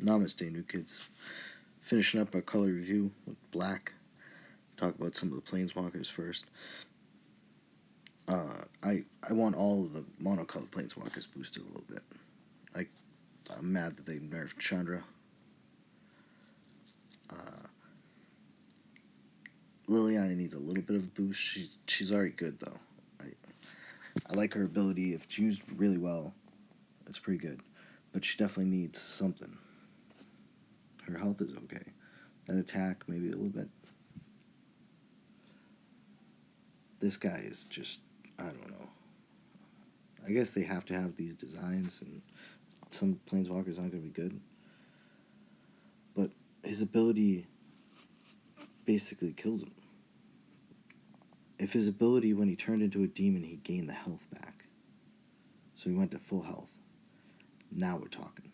Namaste, new kids. Finishing up our color review with black. Talk about some of the planeswalkers first. I want all of the monocolored planeswalkers boosted a little bit. I'm mad that they nerfed Chandra. Liliana needs a little bit of a boost. She's already good though. I like her ability. If it's used really well, it's pretty good. But she definitely needs something. Her health is okay. That attack, maybe a little bit. This guy is just, I don't know. I guess they have to have these designs, and some planeswalkers aren't going to be good. But his ability basically kills him. If his ability, when he turned into a demon, he gained the health back. So he went to full health. Now we're talking.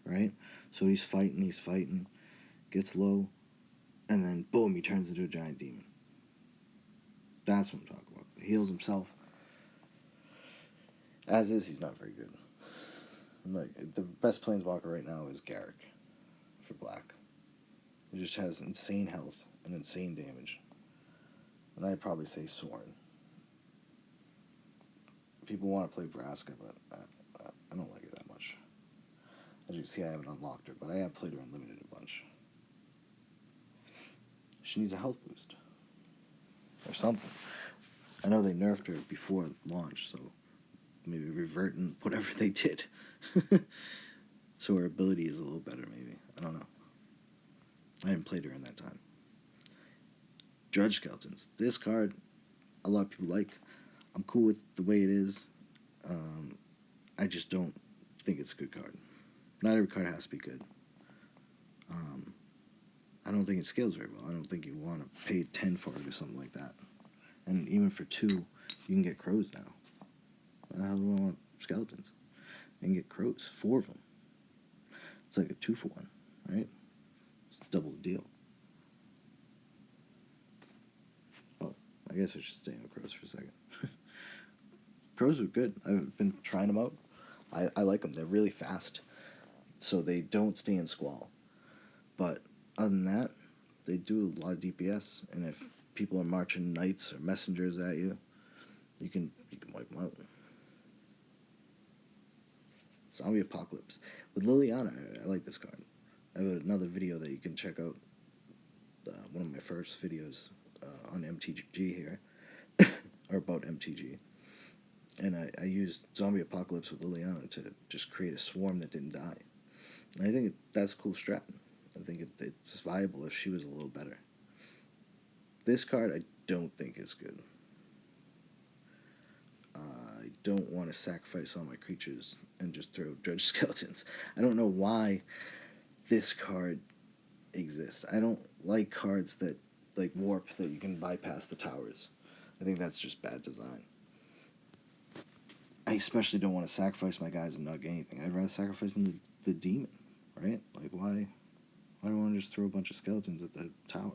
Right? So he's fighting, gets low, and then boom, he turns into a giant demon. That's what I'm talking about. He heals himself. As is, he's not very good. The best planeswalker right now is Garrick for black. He just has insane health and insane damage. And I'd probably say Sorin. People want to play Vraska, but I don't like it that much. As you can see, I haven't unlocked her, but I have played her unlimited a bunch. She needs a health boost. Or something. I know they nerfed her before launch, so maybe reverting whatever they did. So her ability is a little better, maybe. I don't know. I haven't played her in that time. Judge Skeletons. This card, a lot of people like. I'm cool with the way it is. I just don't think it's a good card. Not every card has to be good. I don't think it scales very well. I don't think you want to pay 10 for it or something like that. And even for 2, you can get crows now. How do I want skeletons? You can get crows, 4 of them. It's like a 2-for-1, right? It's double the deal. Oh, I guess I should stay on crows for a second. Crows are good. I've been trying them out. I like them. They're really fast, so they don't stay in Squall. But other than that, they do a lot of DPS, and if people are marching knights or messengers at you, you can wipe them out. Zombie Apocalypse. With Liliana, I like this card. I have another video that you can check out. One of my first videos on MTG here, or about MTG. And I used Zombie Apocalypse with Liliana to just create a swarm that didn't die. And I think that's a cool strat. I think it's viable if she was a little better. This card I don't think is good. I don't want to sacrifice all my creatures and just throw Judge Skeletons. I don't know why this card exists. I don't like cards that, like Warp, that you can bypass the towers. I think that's just bad design. I especially don't want to sacrifice my guys and not get anything. I'd rather sacrifice them to the demon, right? Like, why do I want to just throw a bunch of skeletons at the tower?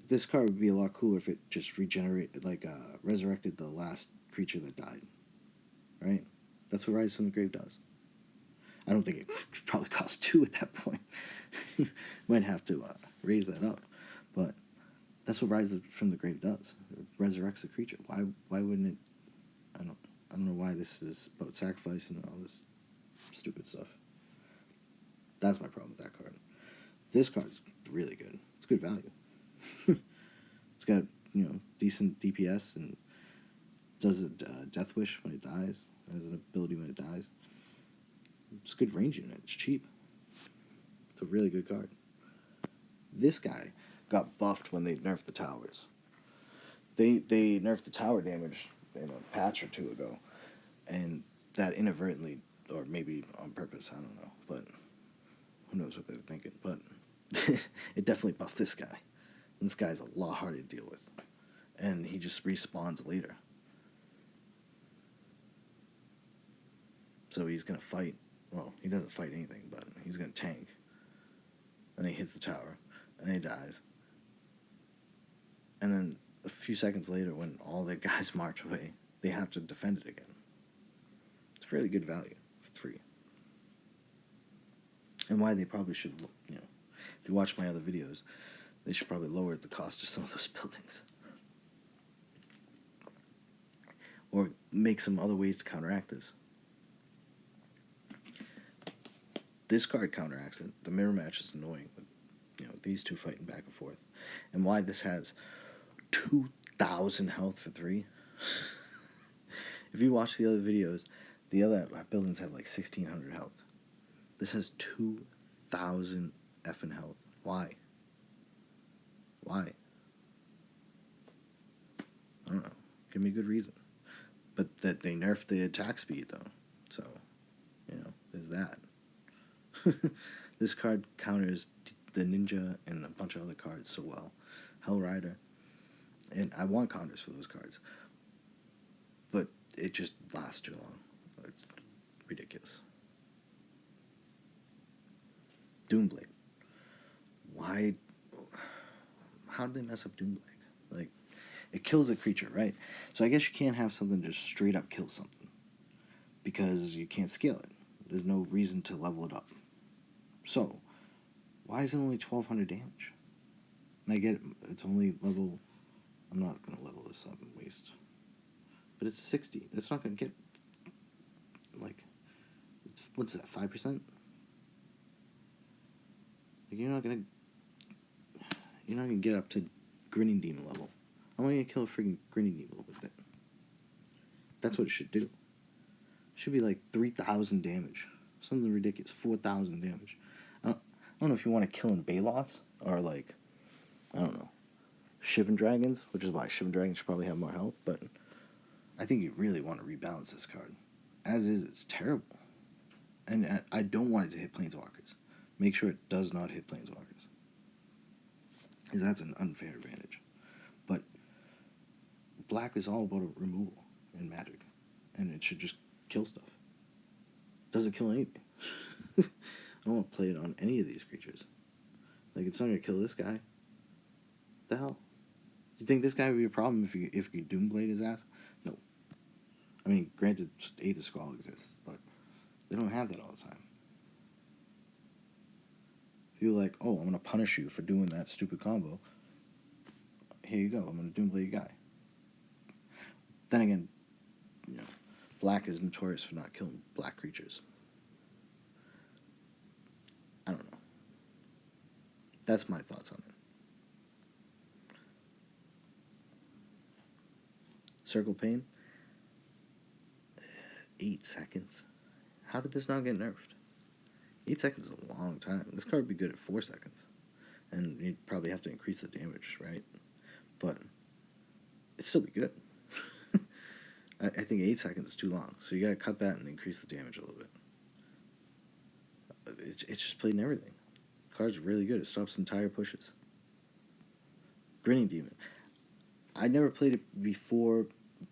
This card would be a lot cooler if it just resurrected the last creature that died, right? That's what Rise from the Grave does. I don't think it probably costs 2 at that point. Might have to raise that up, but that's what Rise from the Grave does. It resurrects a creature. Why wouldn't it? I don't know why this is about sacrifice and all this stupid stuff. That's my problem with that card. This card's really good. It's good value. It's got, decent DPS and does a Death Wish when it dies. It has an ability when it dies. It's a good range unit. It's cheap. It's a really good card. This guy got buffed when they nerfed the towers. They nerfed the tower damage in a patch or 2 ago, and that inadvertently, or maybe on purpose, I don't know, but who knows what they're thinking, but it definitely buffed this guy. And this guy's a lot harder to deal with, and he just respawns later. So he's going to fight. Well, he doesn't fight anything, but he's going to tank. And he hits the tower, and he dies. And then a few seconds later, when all their guys march away, they have to defend it again. It's really good value for 3. And why they probably should, you know, if you watch my other videos, they should probably lower the cost of some of those buildings. Or make some other ways to counteract this. This card counteracts it. The mirror match is annoying, but you know, these two fighting back and forth. And why this has 2,000 health for 3. If you watch the other videos, the other buildings have like 1,600 health. This has 2,000 effing health. Why? Why? I don't know. Give me a good reason. But that they nerfed the attack speed though, so you know, there's that. This card counters the ninja and a bunch of other cards so well. Hell Rider. And I want counters for those cards. But it just lasts too long. It's ridiculous. Doomblade. Why? How did they mess up Doomblade? Like, it kills a creature, right? So I guess you can't have something just straight up kill something. Because you can't scale it. There's no reason to level it up. So, why is it only 1,200 damage? And I get it, it's only level... I'm not going to level this up and waste. But it's 60. It's not going to get... Like... What's that, 5%? Like, you're not going to get up to Grinning Demon level. I'm only going to kill a freaking Grinning Demon with it. That's what it should do. It should be like 3,000 damage. Something ridiculous. 4,000 damage. I don't know if you want to kill in Baloths or like, I don't know, Shivan Dragons, which is why Shivan Dragons should probably have more health, but I think you really want to rebalance this card. As is, it's terrible. And I don't want it to hit Planeswalkers. Make sure it does not hit Planeswalkers. Because that's an unfair advantage. But black is all about removal in Magic. And it should just kill stuff. Doesn't kill anything. I don't want to play it on any of these creatures. Like, it's not going to kill this guy. What the hell? You think this guy would be a problem if you Doomblade his ass? No. I mean, granted, Aether Squall exists, but they don't have that all the time. If you're like, oh, I'm going to punish you for doing that stupid combo, here you go, I'm going to Doomblade your guy. Then again, you know, black is notorious for not killing black creatures. I don't know. That's my thoughts on it. Circle Pain. 8 seconds. How did this not get nerfed? 8 seconds is a long time. This card would be good at 4 seconds. And you'd probably have to increase the damage, right? But it'd still be good. I think 8 seconds is too long. So you gotta cut that and increase the damage a little bit. It's just played in everything. The card's really good. It stops entire pushes. Grinning Demon. I never played it before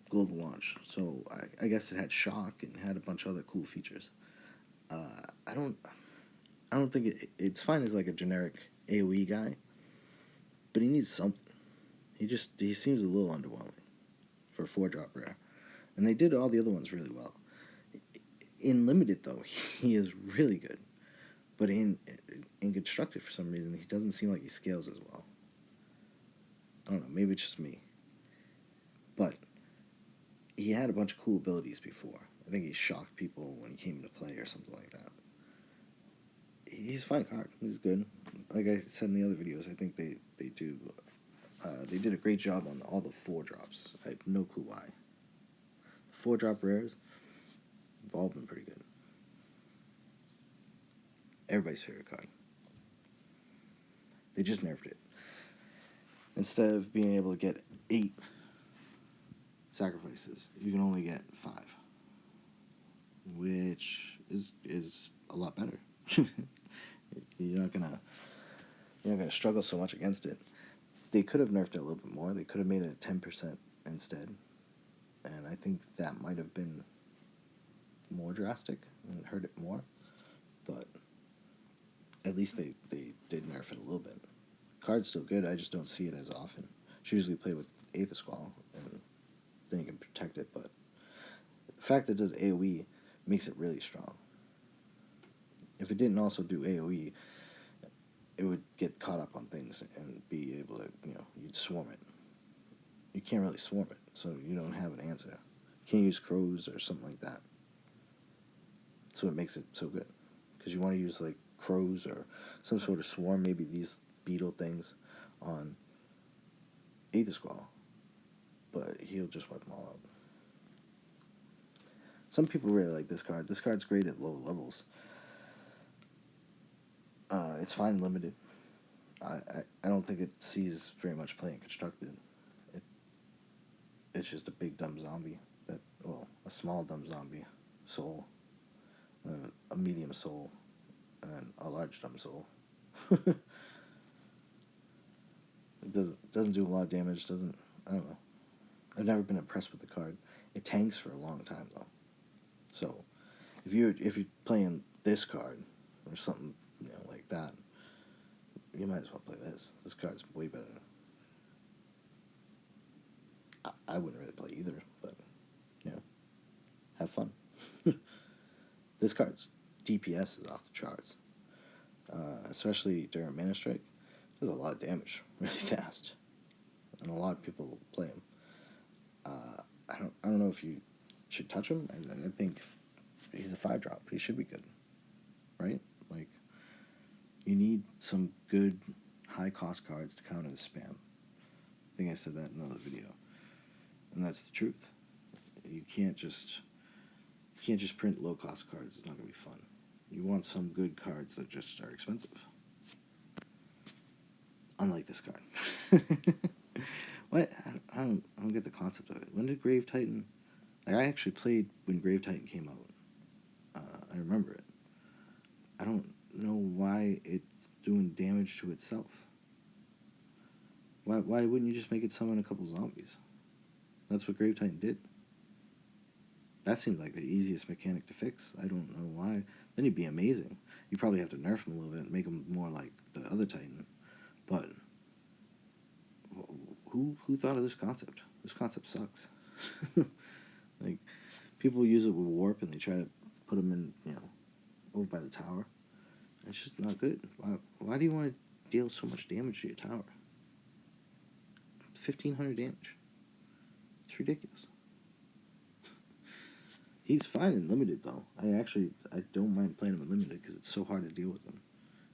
global launch, so I guess it had shock and had a bunch of other cool features. I don't think it's fine as like a generic AoE guy, but he needs something. He seems a little underwhelming for a 4-drop rare, and they did all the other ones really well. In limited though, he is really good, but in constructed for some reason he doesn't seem like he scales as well. I don't know, maybe it's just me. But he had a bunch of cool abilities before. I think he shocked people when he came into play or something like that. He's a fine card. He's good. Like I said in the other videos, I think they did a great job on all the 4-drops. I have no clue why. 4-drop rares have all been pretty good. Everybody's favorite card. They just nerfed it. Instead of being able to get 8 sacrifices, you can only get 5, which is a lot better. You're not gonna struggle so much against it. They could have nerfed it a little bit more. They could have made it 10% instead, and I think that might have been more drastic and hurt it more. But at least they did nerf it a little bit. Card's still good. I just don't see it as often. Should usually play with Aether Squall, and then you can protect it. But the fact that it does AoE makes it really strong. If it didn't also do AoE, it would get caught up on things and be able to, you'd swarm it. You can't really swarm it, so you don't have an answer. You can't use crows or something like that. So it makes it so good. Because you want to use like crows or some sort of swarm, maybe these beetle things on Aether Squall. But he'll just wipe them all out. Some people really like this card. This card's great at low levels. It's fine limited. I don't think it sees very much play in constructed. It's just a big dumb zombie a small dumb zombie soul, a medium soul, and a large dumb soul. It doesn't do a lot of damage. I don't know. I've never been impressed with the card. It tanks for a long time though. So if you're playing this card or something like that, you might as well play this. This card's way better. I wouldn't really play either, but have fun. This card's DPS is off the charts, especially during Mana Strike. Does a lot of damage really fast, and a lot of people play him. I don't know if you should touch him. I think he's a 5-drop. He should be good, right? Like, you need some good high cost cards to counter the spam. I think I said that in another video, and that's the truth. You can't just print low cost cards. It's not gonna be fun. You want some good cards that just are expensive. Unlike this card. What? I don't get the concept of it. When did Grave Titan? Like, I actually played when Grave Titan came out. I remember it. I don't know why it's doing damage to itself. Why wouldn't you just make it summon a couple zombies? That's what Grave Titan did. That seemed like the easiest mechanic to fix. I don't know why. Then he'd be amazing. You probably have to nerf him a little bit and make him more like the other Titan. But who thought of this concept? This concept sucks. Like, people use it with warp and they try to put him in, over by the tower. It's just not good. Why do you want to deal so much damage to your tower? 1,500 damage. It's ridiculous. He's fine in limited though. I don't mind playing him in limited because it's so hard to deal with him.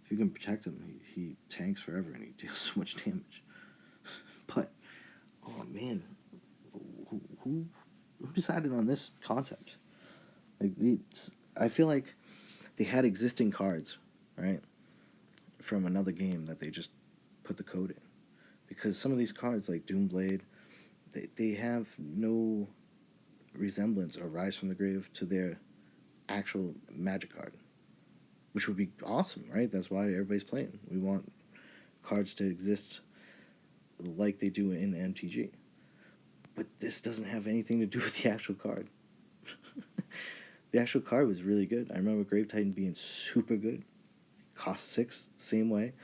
If you can protect him, he tanks forever and he deals so much damage. But oh man, who decided on this concept? Like, I feel like they had existing cards, right, from another game that they just put the code in. Because some of these cards, like Doomblade, they have no resemblance or rise from the grave to their actual magic card, which would be awesome, right? That's why everybody's playing. We want cards to exist like they do in MTG. But this doesn't have anything to do with the actual card. The actual card was really good. I remember Grave Titan being super good. Cost 6, same way.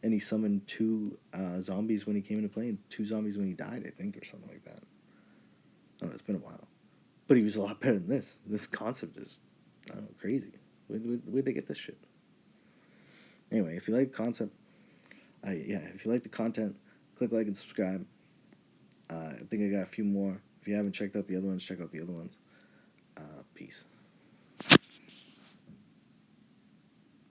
And he summoned 2 zombies when he came into play and 2 zombies when he died, I think, or something like that. I don't know, it's been a while. But he was a lot better than this. This concept is, I don't know, crazy. Where'd they get this shit? Anyway, if you like the concept, if you like the content, click like and subscribe. I think I got a few more. If you haven't checked out the other ones, check out the other ones. Peace.